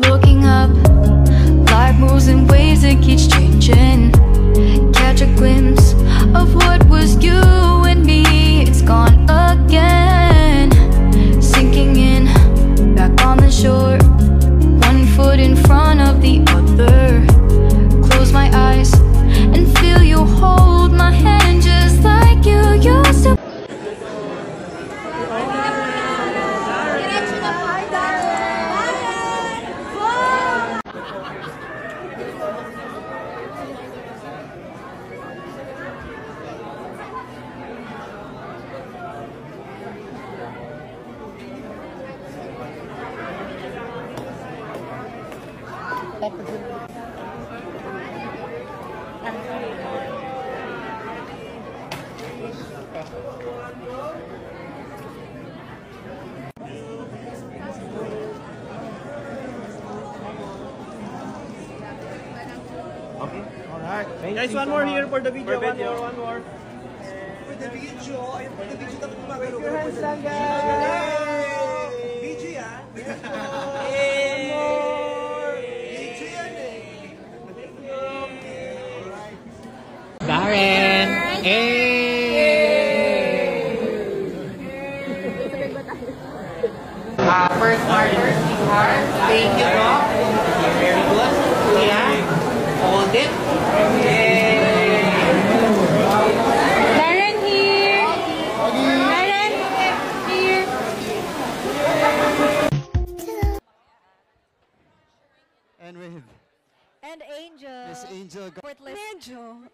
Looking up, life moves in ways that keeps changing. Catch a glimpse of what was you and me. It's gone again. Sinking in, back on the shore. One foot in front of the other. Close my eyes and feel you hold my hand just like you used to. Okay. Alright. Guys, one more here for the video. One more. For the video, ayun for the video dapat gumagano. Your hands lang, guys! Video yan. Video yan eh. Darren! First marker, sweetheart. Thank you, bro. Very good. Yeah. Hold it. Darren here. Darren here. And Angel. Miss Angel. Medyo.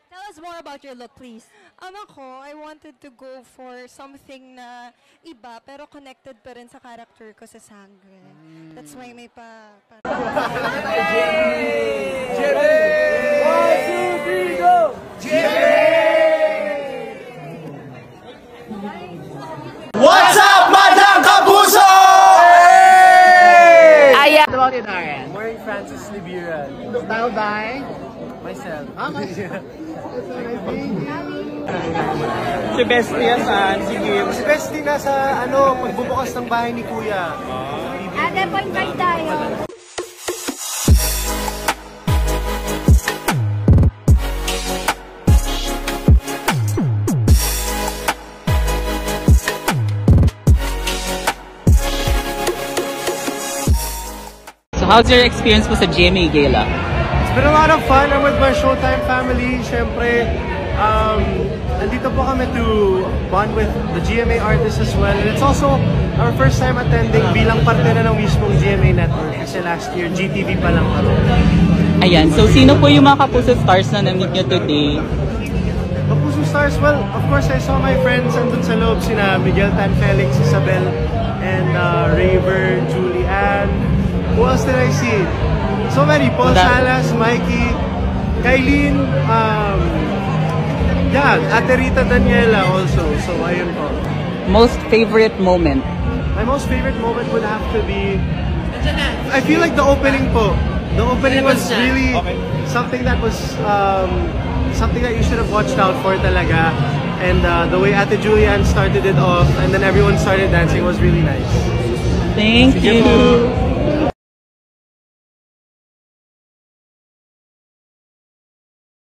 Tell us more about your look, please. Ako, I wanted to go for something na iba pero connected pa rin sa character ko sa Sangre. That's why may What's up, Madam Kapuso? What about you, Darren? Wearing Francis Libera. Style by? Myself. Myself. Si Bestie yan, si Kim. Si Bestie nasa pagbubukas ng bahay ni Kuya. Ate, point by tayo. So how's your experience po sa GMA Gala? It's been a lot of fun. I'm with my Showtime family. Siyempre, nandito po kami to bond with the GMA artists as well. And it's also our first time attending bilang parte na ng mismong GMA network. Kasi last year, GTV pa lang kami. Ayan, so sino po yung mga Kapuso stars na na-meet nyo today? Kapuso stars, well, of course, I saw my friends andun sa loob, sina Miguel Tan Felix, Isabel, and Raver, Julianne. Who else did I see? So many. Paul Salas, Mikey, Kailin, Ate Rita Daniela also. So, ayun po. Most favorite moment? My most favorite moment would have to be... I feel like the opening po. The opening was really something that was... something that you should have watched out for talaga. And the way Ate Julianne started it off and then everyone started dancing was really nice. Thank you.